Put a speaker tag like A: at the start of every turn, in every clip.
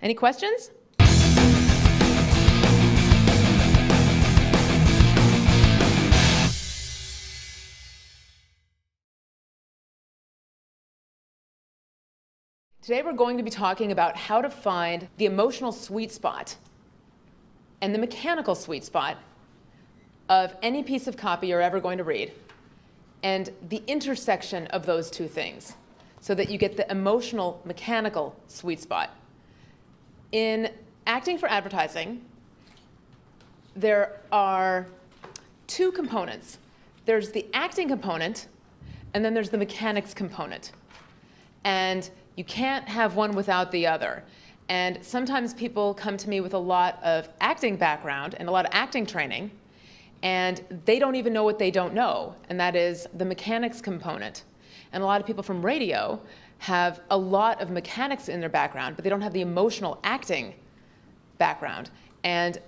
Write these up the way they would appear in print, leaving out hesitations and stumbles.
A: Any questions? Today we're going to be talking about how to find the emotional sweet spot and the mechanical sweet spot of any piece of copy you're ever going to read, and the intersection of those two things so that you get the emotional mechanical sweet spot. In acting for advertising, there are two components. There's the acting component, and then there's the mechanics component. And you can't have one without the other. And sometimes people come to me with a lot of acting background and a lot of acting training, and they don't even know what they don't know, and that is the mechanics component. And a lot of people from radio have a lot of mechanics in their background, but they don't have the emotional acting background. And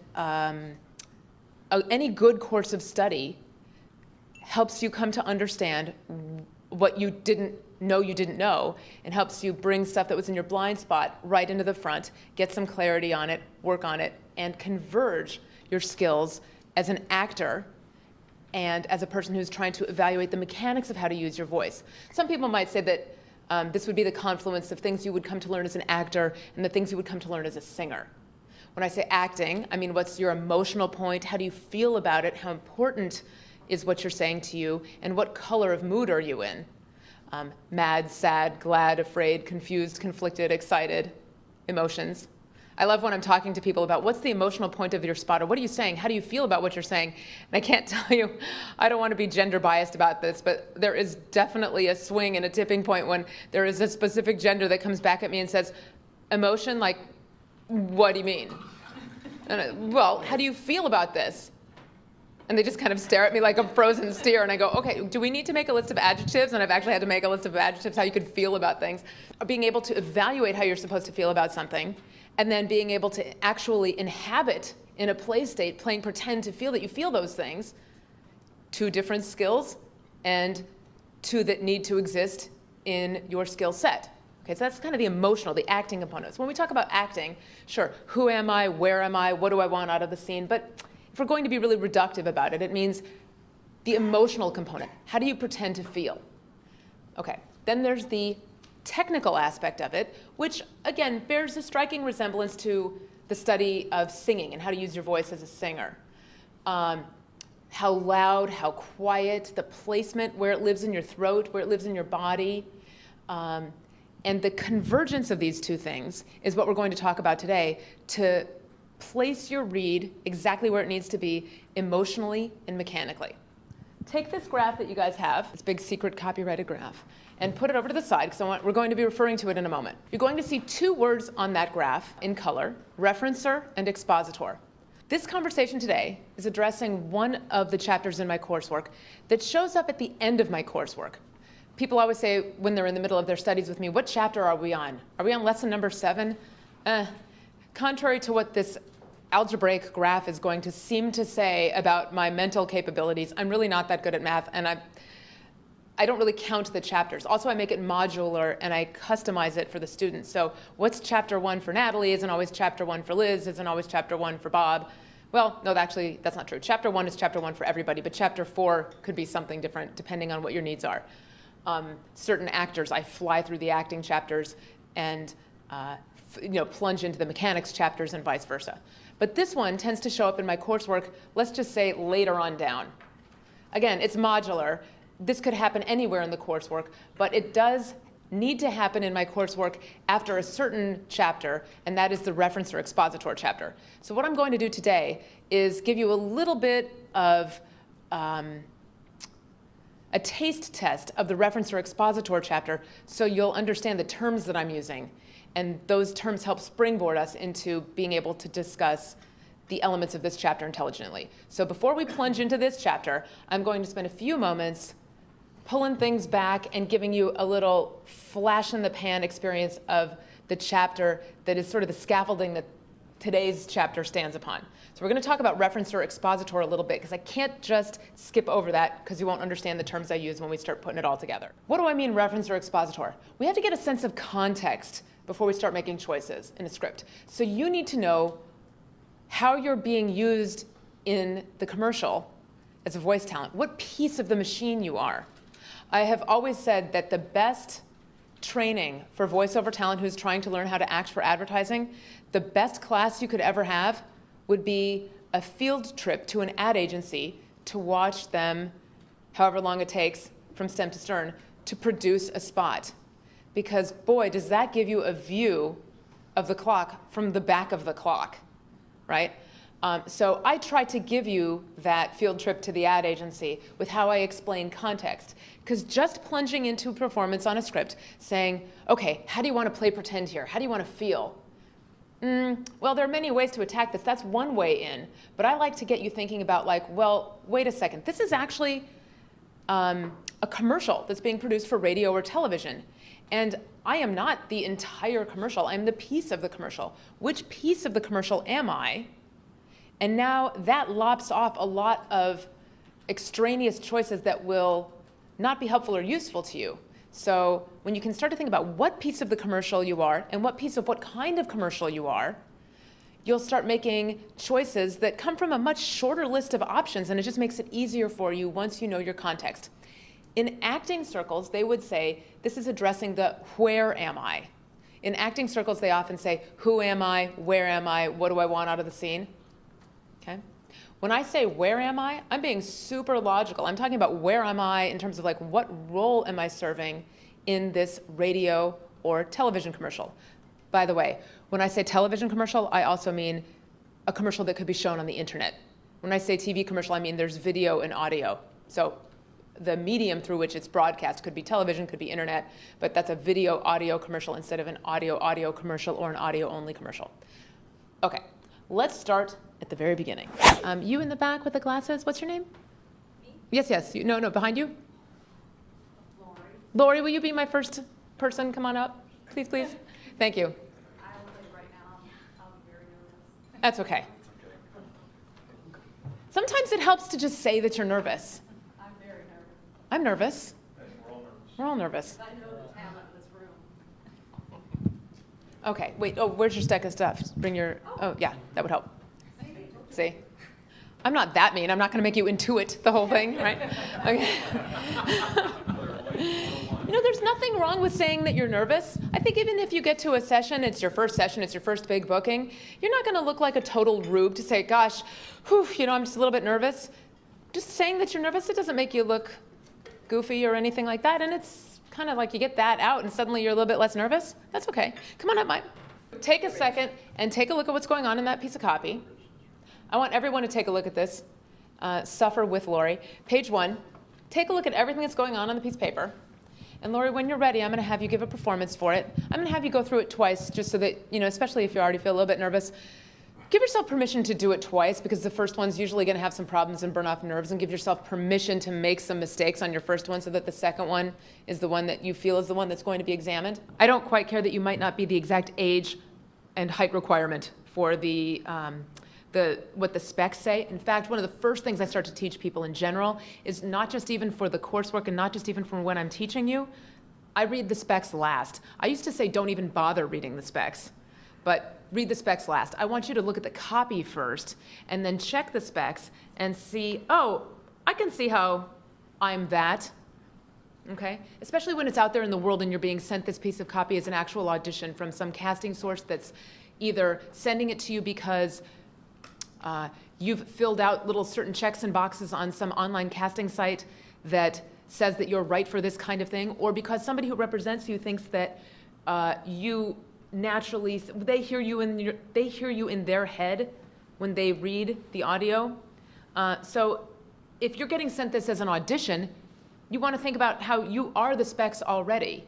A: any good course of study helps you come to understand what you didn't know, and helps you bring stuff that was in your blind spot right into the front, get some clarity on it, work on it, and converge your skills as an actor and as a person who's trying to evaluate the mechanics of how to use your voice. Some people might say that this would be the confluence of things you would come to learn as an actor and the things you would come to learn as a singer. When I say acting, I mean, what's your emotional point? How do you feel about it? How important is what you're saying to you? And what color of mood are you in? Mad, sad, glad, afraid, confused, conflicted, excited, emotions. I love when I'm talking to people about what's the emotional point of your spot, or what are you saying? How do you feel about what you're saying? And I can't tell you, I don't want to be gender biased about this, but there is definitely a swing and a tipping point when there is a specific gender that comes back at me and says, emotion, like, what do you mean? And well, how do you feel about this? And they just kind of stare at me like a frozen steer, and I go, okay, do we need to make a list of adjectives? And I've actually had to make a list of adjectives, how you could feel about things. Being able to evaluate how you're supposed to feel about something, and then being able to actually inhabit in a play state, playing pretend to feel that you feel those things, two different skills, and two that need to exist in your skill set. Okay, so that's kind of the emotional, the acting components. When we talk about acting, sure, who am I, where am I, what do I want out of the scene? But if we're going to be really reductive about it, it means the emotional component. How do you pretend to feel? Okay, then there's the technical aspect of it, which, again, bears a striking resemblance to the study of singing and how to use your voice as a singer. How loud, how quiet, the placement, where it lives in your throat, where it lives in your body. And the convergence of these two things is what we're going to talk about today, to place your read exactly where it needs to be emotionally and mechanically. Take this graph that you guys have, this big secret copyrighted graph, and put it over to the side, because we're going to be referring to it in a moment. You're going to see two words on that graph in color, referencer and expositor. This conversation today is addressing one of the chapters in my coursework that shows up at the end of my coursework. People always say when they're in the middle of their studies with me, what chapter are we on? Are we on lesson number 7? Contrary to what this algebraic graph is going to seem to say about my mental capabilities, I'm really not that good at math, and I don't really count the chapters. Also, I make it modular, and I customize it for the students. So what's chapter 1 for Natalie isn't always chapter 1 for Liz, isn't always chapter 1 for Bob. Well, no, actually, that's not true. Chapter 1 is chapter 1 for everybody, but chapter 4 could be something different depending on what your needs are. Certain actors, I fly through the acting chapters and plunge into the mechanics chapters and vice versa. But this one tends to show up in my coursework, let's just say later on down. Again, it's modular. This could happen anywhere in the coursework, but it does need to happen in my coursework after a certain chapter, and that is the reference or expositor chapter. So what I'm going to do today is give you a little bit of a taste test of the reference or expositor chapter so you'll understand the terms that I'm using. And those terms help springboard us into being able to discuss the elements of this chapter intelligently. So before we plunge into this chapter, I'm going to spend a few moments pulling things back and giving you a little flash in the pan experience of the chapter that is sort of the scaffolding that today's chapter stands upon. So we're going to talk about reference or expositor a little bit, because I can't just skip over that because you won't understand the terms I use when we start putting it all together. What do I mean reference or expositor? We have to get a sense of context before we start making choices in a script. So you need to know how you're being used in the commercial as a voice talent, what piece of the machine you are. I have always said that the best training for voiceover talent who's trying to learn how to act for advertising, the best class you could ever have would be a field trip to an ad agency to watch them, however long it takes, from stem to stern, to produce a spot. Because boy, does that give you a view of the clock from the back of the clock, right? So I try to give you that field trip to the ad agency with how I explain context. Because just plunging into performance on a script, saying, okay, how do you want to play pretend here? How do you want to feel? Well, there are many ways to attack this. That's one way in. But I like to get you thinking about, like, well, wait a second. This is actually a commercial that's being produced for radio or television. And I am not the entire commercial. I'm the piece of the commercial. Which piece of the commercial am I? And now that lops off a lot of extraneous choices that will not be helpful or useful to you. So when you can start to think about what piece of the commercial you are and what piece of what kind of commercial you are, you'll start making choices that come from a much shorter list of options, and it just makes it easier for you once you know your context. In acting circles, they would say, this is addressing the where am I? In acting circles, they often say, who am I? Where am I? What do I want out of the scene? Okay. When I say where am I, I'm being super logical. I'm talking about where am I in terms of like what role am I serving in this radio or television commercial. By the way, when I say television commercial, I also mean a commercial that could be shown on the internet. When I say TV commercial, I mean there's video and audio. So the medium through which it's broadcast could be television, could be internet, but that's a video audio commercial instead of an audio commercial or an audio only commercial. Okay, let's start at the very beginning. You in the back with the glasses, what's your name?
B: Me?
A: Yes, no, behind you?
B: Lori.
A: Lori, will you be my first person? Come on up, please. Thank you.
B: I don't think right now I'll be very nervous.
A: That's okay. Sometimes it helps to just say that you're nervous.
B: I'm very nervous.
A: I'm nervous.
C: We're all nervous.
A: We're all nervous.
B: I know the talent in this room.
A: Okay, wait, where's your stack of stuff? Just bring your, yeah, that would help. See? I'm not that mean. I'm not going to make you intuit the whole thing, right? Okay. There's nothing wrong with saying that you're nervous. I think even if you get to a session, it's your first session, it's your first big booking, you're not going to look like a total rube to say, gosh, I'm just a little bit nervous. Just saying that you're nervous, it doesn't make you look goofy or anything like that. And it's kind of like you get that out and suddenly you're a little bit less nervous. That's okay. Come on up, Mike. Take a second and take a look at what's going on in that piece of copy. I want everyone to take a look at this. Suffer with Lori. Page 1. Take a look at everything that's going on the piece of paper. And Lori, when you're ready, I'm going to have you give a performance for it. I'm going to have you go through it twice just so that, especially if you already feel a little bit nervous, give yourself permission to do it twice because the first one's usually going to have some problems and burn off nerves, and give yourself permission to make some mistakes on your first one so that the second one is the one that you feel is the one that's going to be examined. I don't quite care that you might not be the exact age and height requirement for what the specs say. In fact, one of the first things I start to teach people in general is not just even for the coursework and not just even for when I'm teaching you, I read the specs last. I used to say don't even bother reading the specs, but read the specs last. I want you to look at the copy first and then check the specs and see, oh, I can see how I'm that. Okay? Especially when it's out there in the world and you're being sent this piece of copy as an actual audition from some casting source that's either sending it to you because you've filled out little certain checks and boxes on some online casting site that says that you're right for this kind of thing, or because somebody who represents you thinks that you naturally, they hear you in their head when they read the audio. So if you're getting sent this as an audition, you want to think about how you are the specs already.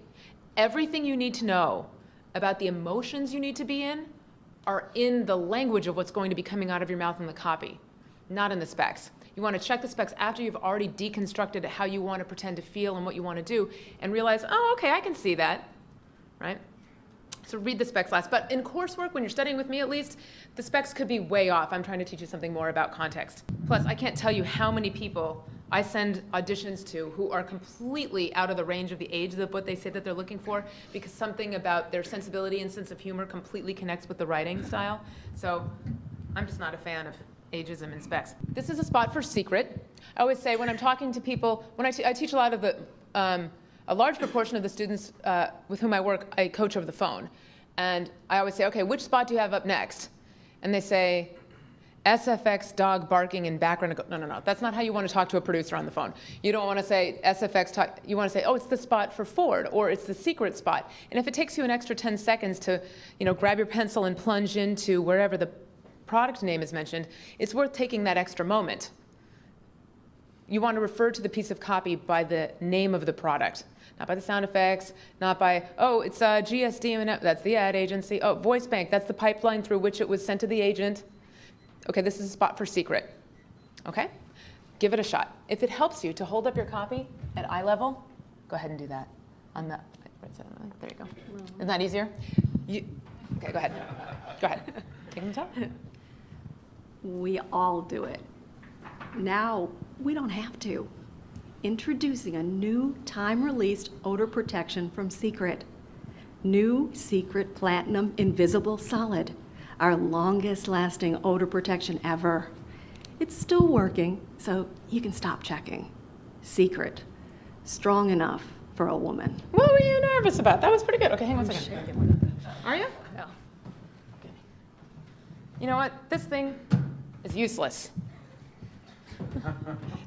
A: Everything you need to know about the emotions you need to be in are in the language of what's going to be coming out of your mouth in the copy, not in the specs. You want to check the specs after you've already deconstructed how you want to pretend to feel and what you want to do, and realize, oh, okay, I can see that, right? So read the specs last. But in coursework, when you're studying with me at least, the specs could be way off. I'm trying to teach you something more about context. Plus, I can't tell you how many people I send auditions to who are completely out of the range of the age of what they say that they're looking for, because something about their sensibility and sense of humor completely connects with the writing style. So I'm just not a fan of ageism in specs. This is a spot for secret. I always say when I'm talking to people, when I teach a lot of the, a large proportion of the students with whom I work, I coach over the phone. And I always say, okay, which spot do you have up next? And they say, SFX dog barking in background. I go, no, no, no, that's not how you want to talk to a producer on the phone. You don't want to say SFX talk, you want to say, oh, it's the spot for Ford, or it's the secret spot. And if it takes you an extra 10 seconds to, grab your pencil and plunge into wherever the product name is mentioned, it's worth taking that extra moment. You want to refer to the piece of copy by the name of the product, not by the sound effects, not by, oh, it's GSD, and that's the ad agency. Oh, voice bank, that's the pipeline through which it was sent to the agent. Okay, this is a spot for secret. Okay? Give it a shot. If it helps you to hold up your copy at eye level, go ahead and do that. On the, there you go. Isn't that easier? Okay, go ahead. Go ahead. Take them top.
C: We all do it. Now, we don't have to. Introducing a new time-released odor protection from Secret. New Secret Platinum Invisible Solid. Our longest lasting odor protection ever. It's still working, so you can stop checking. Secret. Strong enough for a woman.
A: What were you nervous about? That was pretty good. Okay, hang on a second. Are you?
C: Yeah.
A: Okay. You know what? This thing is useless.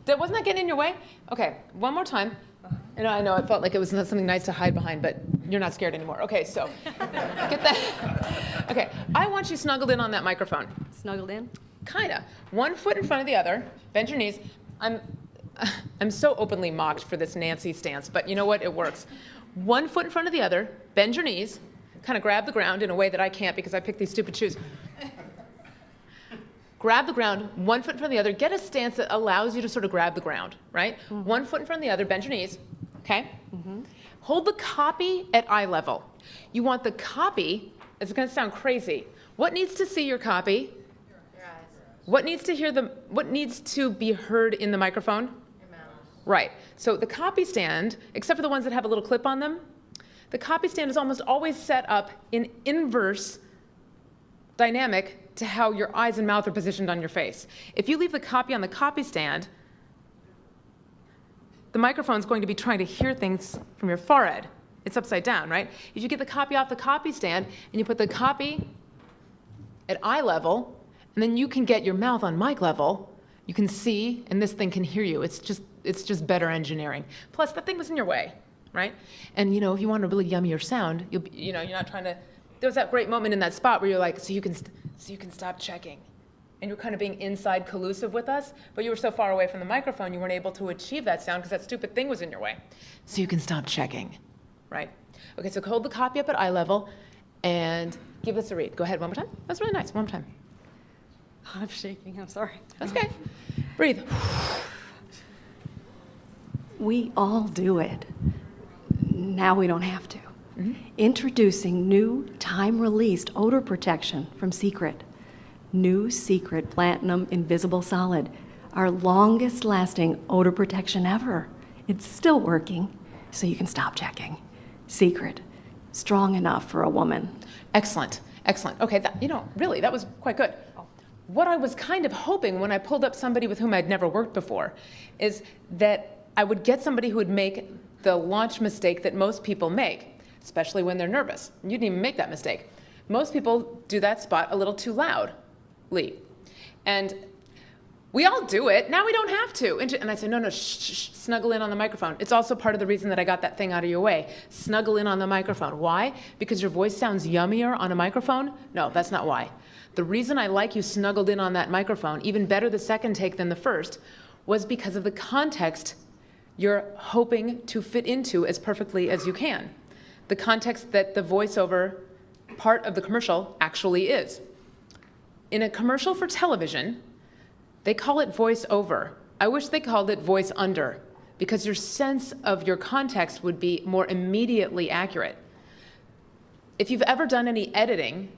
A: Wasn't that getting in your way? Okay, one more time. I know it felt like it was something nice to hide behind, but you're not scared anymore. Okay, so get that. Okay, I want you snuggled in on that microphone.
C: Snuggled in?
A: Kinda. One foot in front of the other. Bend your knees. I'm so openly mocked for this Nancy stance, but you know what? It works. One foot in front of the other. Bend your knees. Kind of grab the ground in a way that I can't because I picked these stupid shoes. Grab the ground, one foot in front of the other. Get a stance that allows you to sort of grab the ground, right? Mm-hmm. One foot in front of the other, bend your knees, okay? Mm-hmm. Hold the copy at eye level. You want the copy, it's gonna sound crazy. What needs to see your copy? Your eyes. What needs to be heard in the microphone? Your mouth. Right, so the copy stand, except for the ones that have a little clip on them, the copy stand is almost always set up in inverse dynamic to how your eyes and mouth are positioned on your face. If you leave the copy on the copy stand, the microphone's going to be trying to hear things from your forehead. It's upside down, right? If you get the copy off the copy stand and you put the copy at eye level, and then you can get your mouth on mic level, you can see, and this thing can hear you. It's just better engineering. Plus, that thing was in your way, right? And if you want a really yummier sound, you're not trying to. There was that great moment in that spot where you're like, so you can stop checking. And you're kind of being inside collusive with us, but you were so far away from the microphone, you weren't able to achieve that sound because that stupid thing was in your way. So you can stop checking, right? Okay, so hold the copy up at eye level and give us a read. Go ahead, one more time. That's really nice, one more time.
C: I'm shaking, I'm sorry.
A: That's okay. Breathe.
C: We all do it. Now we don't have to. Mm-hmm. Introducing new time-released odor protection from Secret. New Secret Platinum Invisible Solid. Our longest-lasting odor protection ever. It's still working, so you can stop checking. Secret. Strong enough for a woman.
A: Excellent. Excellent. Okay, really, that was quite good. What I was kind of hoping when I pulled up somebody with whom I'd never worked before is that I would get somebody who would make the launch mistake that most people make, especially when they're nervous. You didn't even make that mistake. Most people do that spot a little too loudly. And we all do it. Now we don't have to. And I say, no, shh, snuggle in on the microphone. It's also part of the reason that I got that thing out of your way. Snuggle in on the microphone. Why? Because your voice sounds yummier on a microphone? No, that's not why. The reason I like you snuggled in on that microphone, even better the second take than the first, was because of the context you're hoping to fit into as perfectly as you can. The context that the voiceover part of the commercial actually is. In a commercial for television, they call it voice over. I wish they called it voice under, because your sense of your context would be more immediately accurate. If you've ever done any editing,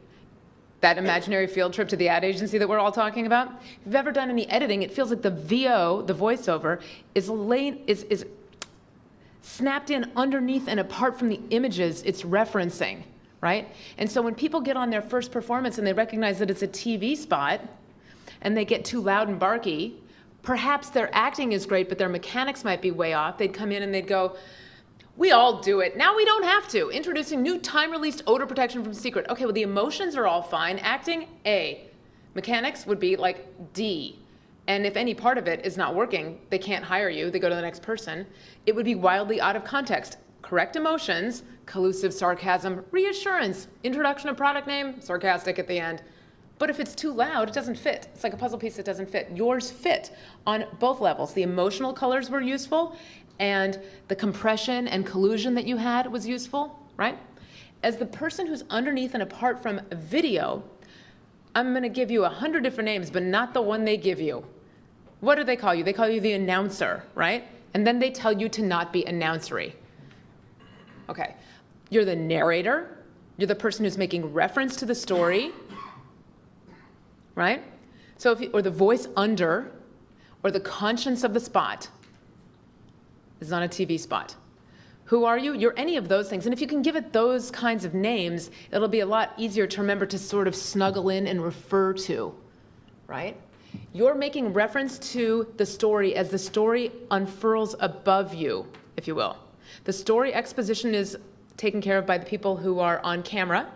A: That imaginary field trip to the ad agency that we're all talking about. If you've ever done any editing, it feels like the VO, the voiceover, is snapped in underneath and apart from the images it's referencing, right? And so when people get on their first performance and they recognize that it's a TV spot and they get too loud and barky, perhaps their acting is great, but their mechanics might be way off. They'd come in and they'd go, we all do it. Now we don't have to. Introducing new time-released odor protection from Secret. Okay, well, the emotions are all fine. Acting, A. Mechanics would be like D. And if any part of it is not working, they can't hire you. They go to the next person. It would be wildly out of context. Correct emotions, collusive sarcasm, reassurance, introduction of product name, sarcastic at the end. But if it's too loud, it doesn't fit. It's like a puzzle piece that doesn't fit. Yours fit on both levels. The emotional colors were useful, and the compression and collusion that you had was useful, right? As the person who's underneath and apart from video, I'm gonna give you 100 different names, but not the one they give you. What do they call you? They call you the announcer, right? And then they tell you to not be announcery. Okay, you're the narrator, you're the person who's making reference to the story, right? So if you, or the voice under, or the conscience of the spot, is on a TV spot. Who are you? You're any of those things. And if you can give it those kinds of names, it'll be a lot easier to remember to sort of snuggle in and refer to, right? You're making reference to the story as the story unfurls above you, if you will. The story exposition is taken care of by the people who are on camera,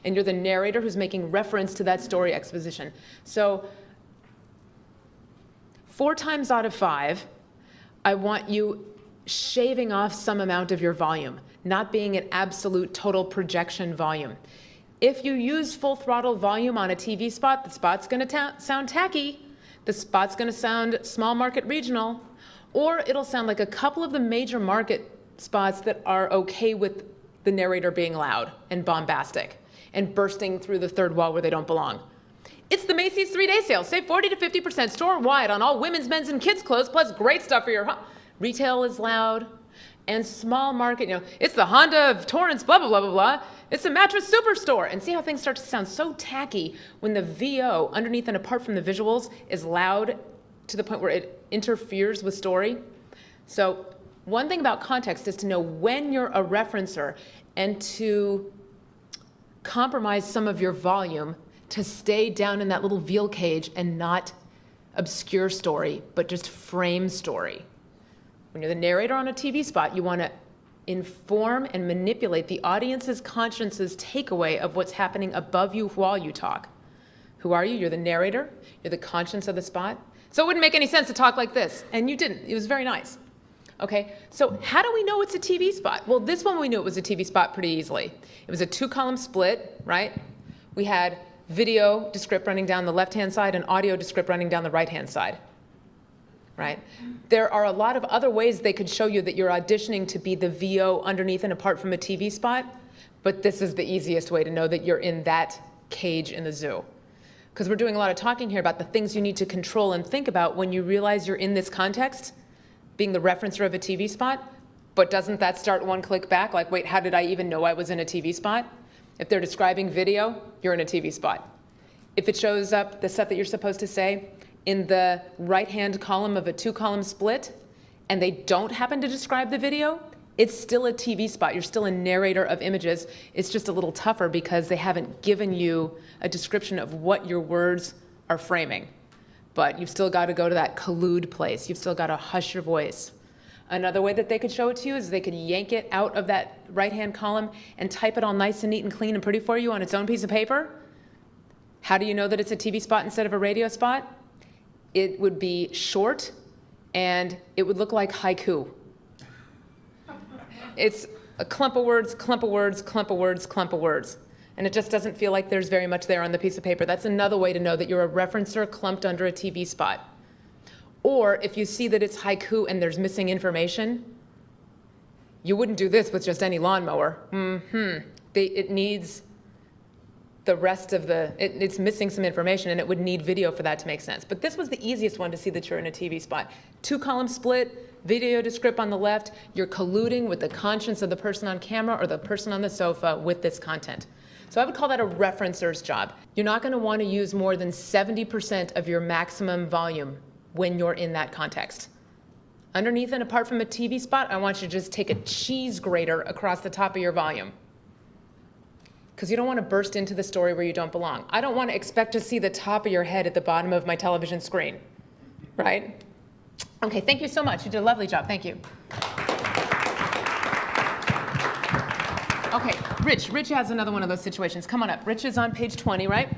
A: and you're the narrator who's making reference to that story exposition. So 4 times out of 5, I want you shaving off some amount of your volume, not being an absolute total projection volume. If you use full throttle volume on a TV spot, the spot's gonna sound tacky, the spot's gonna sound small market regional, or it'll sound like a couple of the major market spots that are okay with the narrator being loud and bombastic and bursting through the third wall where they don't belong. It's the Macy's 3-day sale. Save 40 to 50% store-wide on all women's, men's, and kids' clothes, plus great stuff for your home. Retail is loud, and small market, it's the Honda of Torrance, blah, blah, blah, blah, blah. It's a mattress superstore. And see how things start to sound so tacky when the VO, underneath and apart from the visuals, is loud to the point where it interferes with story. So one thing about context is to know when you're a referencer and to compromise some of your volume to stay down in that little veal cage and not obscure story, but just frame story. When you're the narrator on a TV spot, you want to inform and manipulate the audience's conscience's takeaway of what's happening above you while you talk. Who are you? You're the narrator. You're the conscience of the spot. So it wouldn't make any sense to talk like this, and you didn't. It was very nice. Okay, so how do we know it's a TV spot? Well, this one we knew it was a TV spot pretty easily. It was a 2-column split, right? We had video descript running down the left-hand side and audio descript running down the right-hand side, right? There are a lot of other ways they could show you that you're auditioning to be the VO underneath and apart from a TV spot, but this is the easiest way to know that you're in that cage in the zoo. Because we're doing a lot of talking here about the things you need to control and think about when you realize you're in this context, being the referencer of a TV spot, but doesn't that start one click back? Like, wait, how did I even know I was in a TV spot? If they're describing video, you're in a TV spot. If it shows up, the stuff that you're supposed to say, in the right-hand column of a 2-column split, and they don't happen to describe the video, it's still a TV spot. You're still a narrator of images. It's just a little tougher because they haven't given you a description of what your words are framing. But you've still got to go to that collude place. You've still got to hush your voice. Another way that they could show it to you is they could yank it out of that right-hand column and type it all nice and neat and clean and pretty for you on its own piece of paper. How do you know that it's a TV spot instead of a radio spot? It would be short, and it would look like haiku. It's a clump of words, clump of words, clump of words, clump of words. And it just doesn't feel like there's very much there on the piece of paper. That's another way to know that you're a referencer clumped under a TV spot. Or if you see that it's haiku and there's missing information, you wouldn't do this with just any lawnmower. It needs the rest of it's missing some information, and it would need video for that to make sense. But this was the easiest one to see that you're in a TV spot. 2-column split, video descript on the left, you're colluding with the conscience of the person on camera or the person on the sofa with this content. So I would call that a referencer's job. You're not going to want to use more than 70% of your maximum volume when you're in that context. Underneath and apart from a TV spot, I want you to just take a cheese grater across the top of your volume. Because you don't want to burst into the story where you don't belong. I don't want to expect to see the top of your head at the bottom of my television screen, right? Okay, thank you so much. You did a lovely job. Thank you. Okay, Rich. Rich has another one of those situations. Come on up. Rich is on page 20, right?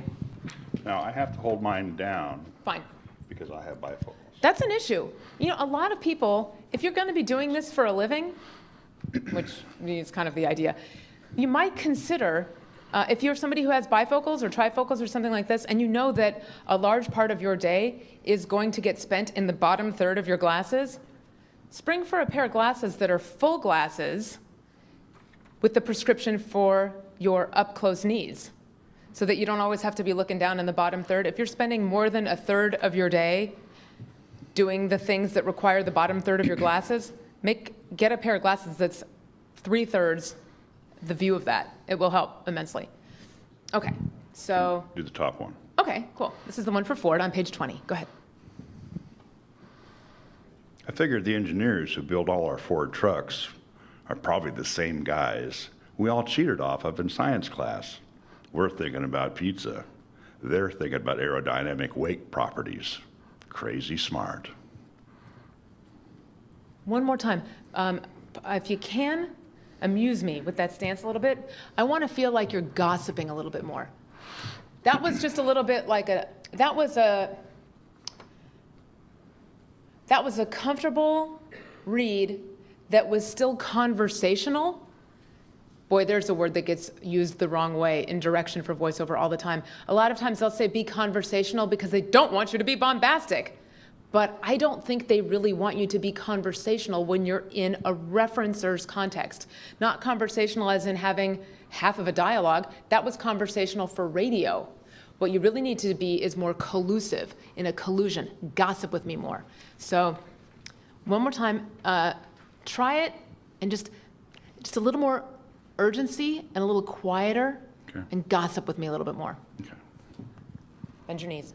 D: Now, I have to hold mine down
A: Fine.
D: because I have bifocals.
A: That's an issue. You know, a lot of people, if you're going to be doing this for a living, which is kind of the idea, you might consider, if you're somebody who has bifocals or trifocals or something like this, and you know that a large part of your day is going to get spent in the bottom third of your glasses, spring for a pair of glasses that are full glasses with the prescription for your up-close needs, so that you don't always have to be looking down in the bottom third. If you're spending more than a third of your day doing the things that require the bottom third of your glasses, get a pair of glasses that's 3/3 the view of that. It will help immensely. Okay, so,
D: Do the top one.
A: okay, cool. This is the one for Ford on page 20. Go ahead.
D: I figured the engineers who build all our Ford trucks are probably the same guys we all cheated off of in science class. We're thinking about pizza. They're thinking about aerodynamic wake properties. Crazy smart.
A: One more time. If you can, amuse me with that stance a little bit. I want to feel like you're gossiping a little bit more. That was just a little bit like that was a comfortable read that was still conversational. Boy, there's a word that gets used the wrong way in direction for voiceover all the time. A lot of times they'll say be conversational because they don't want you to be bombastic. But I don't think they really want you to be conversational when you're in a referencer's context. Not conversational as in having half of a dialogue. That was conversational for radio. What you really need to be is more collusive, in a collusion. Gossip with me more. So one more time, try it and just a little more urgency and a little quieter,
D: Okay.
A: and gossip with me a little bit more.
D: Okay.
A: Bend your knees.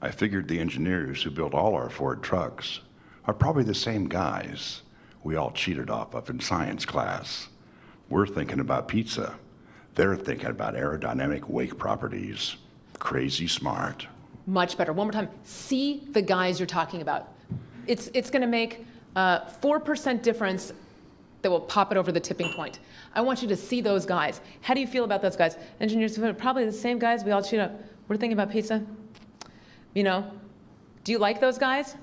D: I figured the engineers who built all our Ford trucks are probably the same guys we all cheated off of in science class. We're thinking about pizza. They're thinking about aerodynamic wake properties. Crazy smart.
A: Much better. One more time. See the guys you're talking about. It's going to make 4% difference that will pop it over the tipping point. I want you to see those guys. How do you feel about those guys? Engineers, probably the same guys we all cheat up. We're thinking about pizza. You know, do you like those guys?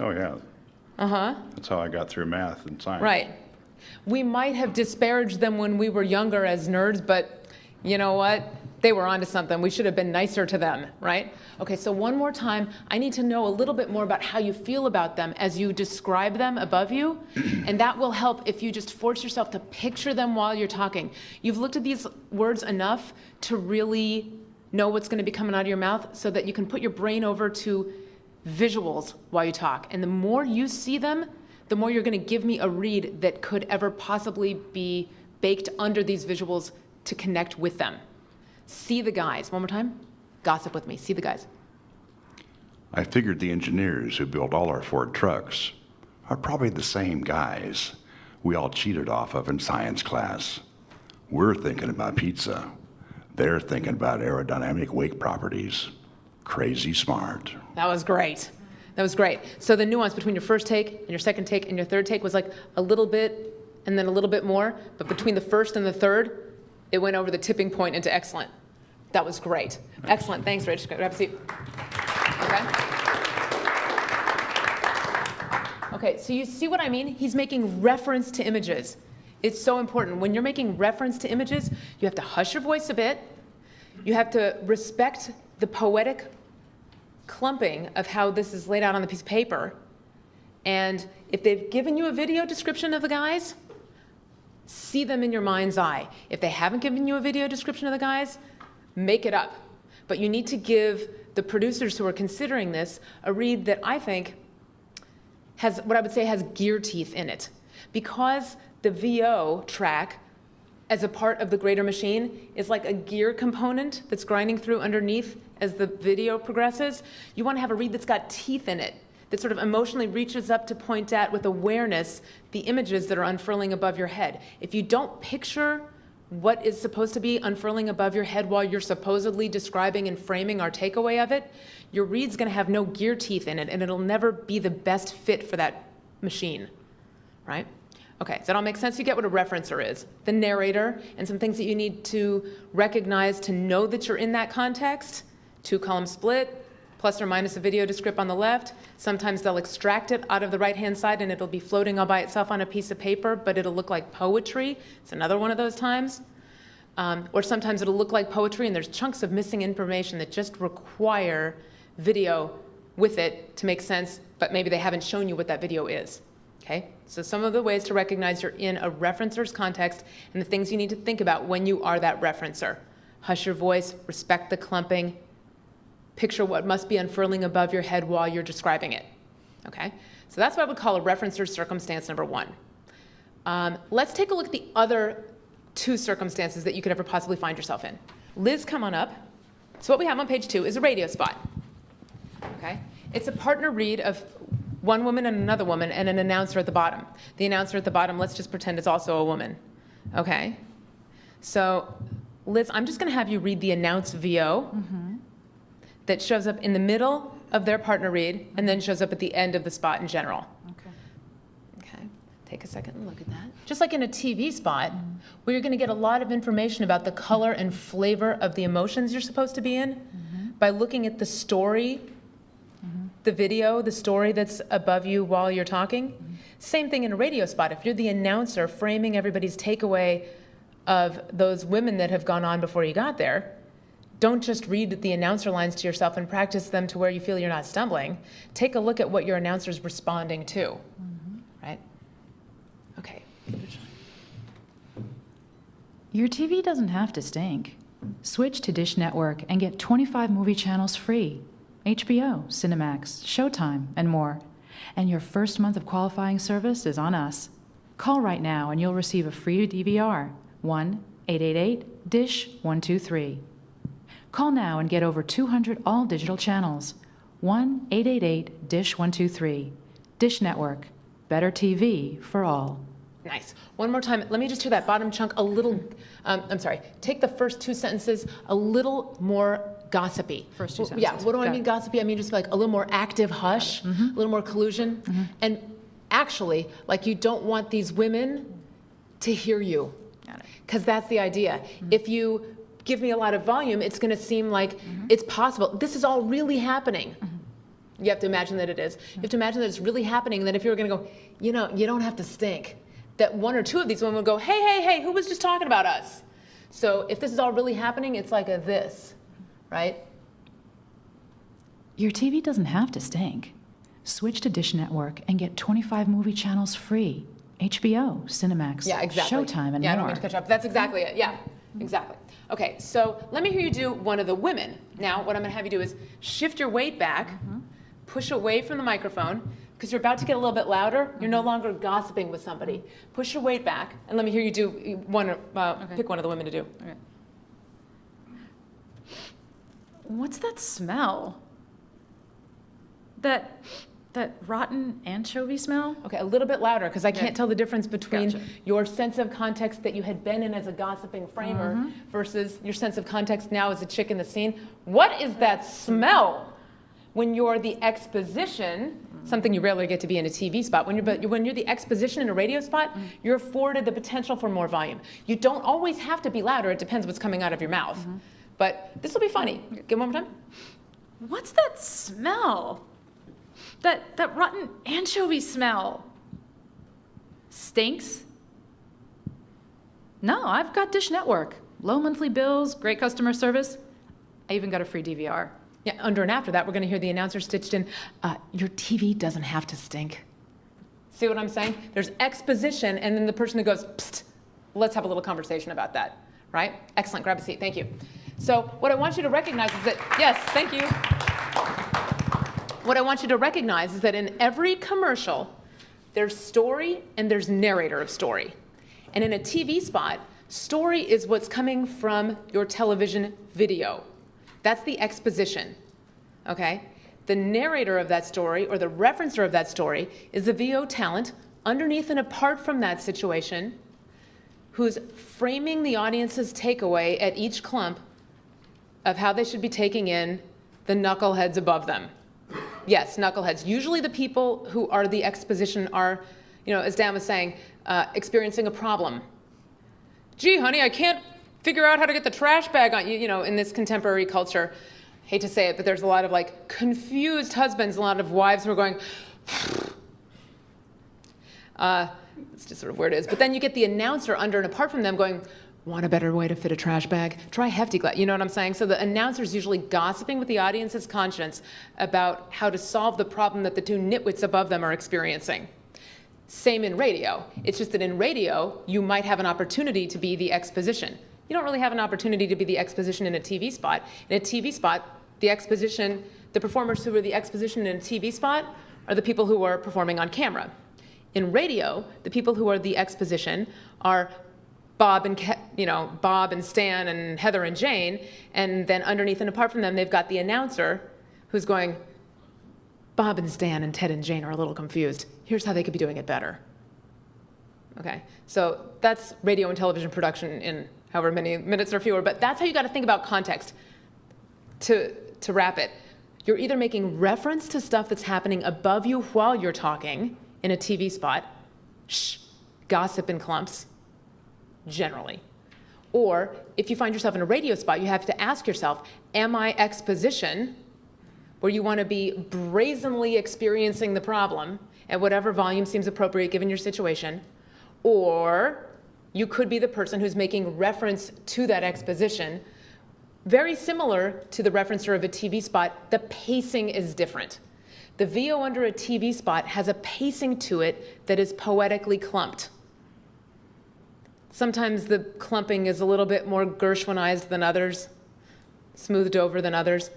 D: Oh, yeah.
A: Uh-huh.
D: That's how I got through math and science.
A: Right. We might have disparaged them when we were younger as nerds, but you know what? They were onto something. We should have been nicer to them, right? Okay, so one more time, I need to know a little bit more about how you feel about them as you describe them above you, and that will help if you just force yourself to picture them while you're talking. You've looked at these words enough to really know what's going to be coming out of your mouth so that you can put your brain over to visuals while you talk. And the more you see them, the more you're going to give me a read that could ever possibly be baked under these visuals to connect with them. See the guys. One more time. Gossip with me. See the guys.
D: I figured the engineers who built all our Ford trucks are probably the same guys we all cheated off of in science class. We're thinking about pizza. They're thinking about aerodynamic wake properties. Crazy smart.
A: That was great. That was great. So the nuance between your first take and your second take and your third take was like a little bit and then a little bit more, but between the first and the third, it went over the tipping point into excellent. That was great. Excellent. Thanks, Rich. Grab a seat. Okay. Okay, so you see what I mean? He's making reference to images. It's so important. When you're making reference to images, you have to hush your voice a bit. You have to respect the poetic clumping of how this is laid out on the piece of paper. And if they've given you a video description of the guys, see them in your mind's eye. If they haven't given you a video description of the guys, make it up. But you need to give the producers who are considering this a read that I think has, what I would say, has gear teeth in it. Because the VO track as a part of the greater machine is like a gear component that's grinding through underneath as the video progresses. You want to have a read that's got teeth in it, that sort of emotionally reaches up to point at with awareness the images that are unfurling above your head. If you don't picture what is supposed to be unfurling above your head while you're supposedly describing and framing our takeaway of it, your read's going to have no gear teeth in it, and it'll never be the best fit for that machine, right? Okay, does that all make sense? You get what a referencer is. The narrator and some things that you need to recognize to know that you're in that context. 2-column split, plus or minus a video descript on the left. Sometimes they'll extract it out of the right-hand side and it'll be floating all by itself on a piece of paper, but it'll look like poetry. It's another one of those times. Or sometimes it'll look like poetry and there's chunks of missing information that just require video with it to make sense, but maybe they haven't shown you what that video is. Okay? So some of the ways to recognize you're in a referencer's context and the things you need to think about when you are that referencer. Hush your voice, respect the clumping, picture what must be unfurling above your head while you're describing it. Okay? So that's what I would call a referencer's circumstance number 1. Let's take a look at the other 2 circumstances that you could ever possibly find yourself in. Liz, come on up. So what we have on page 2 is a radio spot. Okay? It's a partner read of one woman and another woman and an announcer at the bottom. The announcer at the bottom, let's just pretend is also a woman. Okay? So, Liz, I'm just going to have you read the announce VO that shows up in the middle of their partner read and then shows up at the end of the spot in general. Okay? Take a second and look at that. Just like in a TV spot, where you're going to get a lot of information about the color and flavor of the emotions you're supposed to be in by looking at the story, the video, the story that's above you while you're talking. Same thing in a radio spot. If you're the announcer framing everybody's takeaway of those women that have gone on before you got there, don't just read the announcer lines to yourself and practice them to where you feel you're not stumbling. Take a look at what your announcer's responding to, right? Okay.
E: Your TV doesn't have to stink. Switch to Dish Network and get 25 movie channels free. HBO, Cinemax, Showtime, and more. And your first month of qualifying service is on us. Call right now and you'll receive a free DVR. 1-888-DISH-123. Call now and get over 200 all-digital channels. 1-888-DISH-123. Dish Network. Better TV for all.
A: Nice. One more time. Let me just hear that bottom chunk a little, I'm sorry, take the first 2 sentences a little more gossipy.
E: First 2 sentences.
A: Yeah, what do I
E: Got
A: mean
E: it.
A: gossipy? I mean just like a little more active hush, a little more collusion. And actually, like you don't want these women to hear you.
E: Got it.
A: Because that's the idea. If you give me a lot of volume, it's going to seem like it's possible. This is all really happening. You have to imagine that it is. You have to imagine that it's really happening, and that if you were going to go, you know, you don't have to stink, that 1 or 2 of these women would go, hey, hey, hey, who was just talking about us? So if this is all really happening, it's like a this, right?
E: Your TV doesn't have to stink. Switch to Dish Network and get 25 movie channels free. HBO, Cinemax,
A: Yeah, exactly.
E: Showtime, and
A: yeah, I don't
E: more.
A: mean to catch up. That's exactly it. Yeah, exactly. Okay, so let me hear you do one of the women. Now, what I'm going to have you do is shift your weight back, push away from the microphone, because you're about to get a little bit louder. You're no longer gossiping with somebody. Push your weight back, and let me hear you do one. Pick one of the women to do.
E: Okay. What's that smell? That rotten anchovy smell?
A: Okay, a little bit louder, because I can't tell the difference between
E: Gotcha.
A: your sense of context that you had been in as a gossiping framer versus your sense of context now as a chick in the scene. What is that smell? When you're the exposition, something you rarely get to be in a TV spot, when you're the exposition in a radio spot, you're afforded the potential for more volume. You don't always have to be louder. It depends what's coming out of your mouth. But this will be funny. Give one more time.
E: What's that smell? That rotten anchovy smell. Stinks? No, I've got Dish Network. Low monthly bills, great customer service. I even got a free DVR.
A: Yeah, under and after that, we're going to hear the announcer stitched in, your TV doesn't have to stink. See what I'm saying? There's exposition, and then the person who goes, psst, let's have a little conversation about that, right? Excellent, grab a seat, thank you. So what I want you to recognize is that, yes, thank you. What I want you to recognize is that in every commercial, there's story and there's narrator of story. And in a TV spot, Story is what's coming from your television video. That's the exposition, okay? The narrator of that story, or the referencer of that story, is the VO talent underneath and apart from that situation, who's framing the audience's takeaway at each clump of how they should be taking in the knuckleheads above them. Yes, knuckleheads. Usually the people who are the exposition are, as Dan was saying, experiencing a problem. Gee, honey, I can't figure out how to get the trash bag on you, in this contemporary culture. Hate to say it, but there's a lot of confused husbands, a lot of wives who are going, it's just sort of where it is. But then you get the announcer under and apart from them going, want a better way to fit a trash bag? Try Hefty Glass. You know what I'm saying? So the announcer's usually gossiping with the audience's conscience about how to solve the problem that the two nitwits above them are experiencing. Same in radio. It's just that in radio, you might have an opportunity to be the exposition. You don't really have an opportunity to be the exposition in a TV spot. In a TV spot, the performers who are the exposition in a TV spot are the people who are performing on camera. In radio, the people who are the exposition are Bob and Stan and Heather and Jane, and then underneath and apart from them, they've got the announcer who's going, Bob and Stan and Ted and Jane are a little confused. Here's how they could be doing it better. Okay, so that's radio and television production in however many minutes or fewer, but that's how you got to think about context. To wrap it, you're either making reference to stuff that's happening above you while you're talking in a TV spot, gossip in clumps, generally. Or if you find yourself in a radio spot, you have to ask yourself, am I exposition, where you want to be brazenly experiencing the problem at whatever volume seems appropriate given your situation, or you could be the person who's making reference to that exposition. Very similar to the referencer of a TV spot, the pacing is different. The VO under a TV spot has a pacing to it that is poetically clumped. Sometimes the clumping is a little bit more Gershwinized than others, smoothed over than others.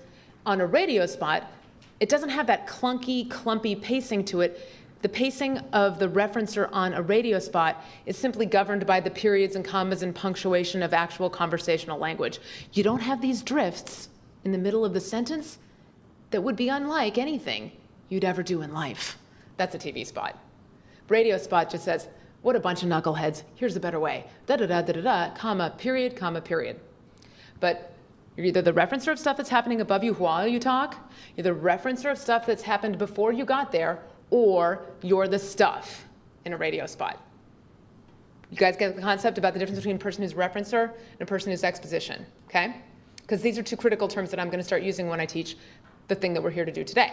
A: On a radio spot, it doesn't have that clunky, clumpy pacing to it. The pacing of the referencer on a radio spot is simply governed by the periods and commas and punctuation of actual conversational language. You don't have these drifts in the middle of the sentence that would be unlike anything you'd ever do in life. That's a TV spot. Radio spot just says, what a bunch of knuckleheads, here's a better way. Da-da-da, da-da-da, comma, period, comma, period. But you're either the referencer of stuff that's happening above you while you talk, you're the referencer of stuff that's happened before you got there, or you're the stuff in a radio spot. You guys get the concept about the difference between a person who's referencer and a person who's exposition, okay? Because these are two critical terms that I'm going to start using when I teach the thing that we're here to do today.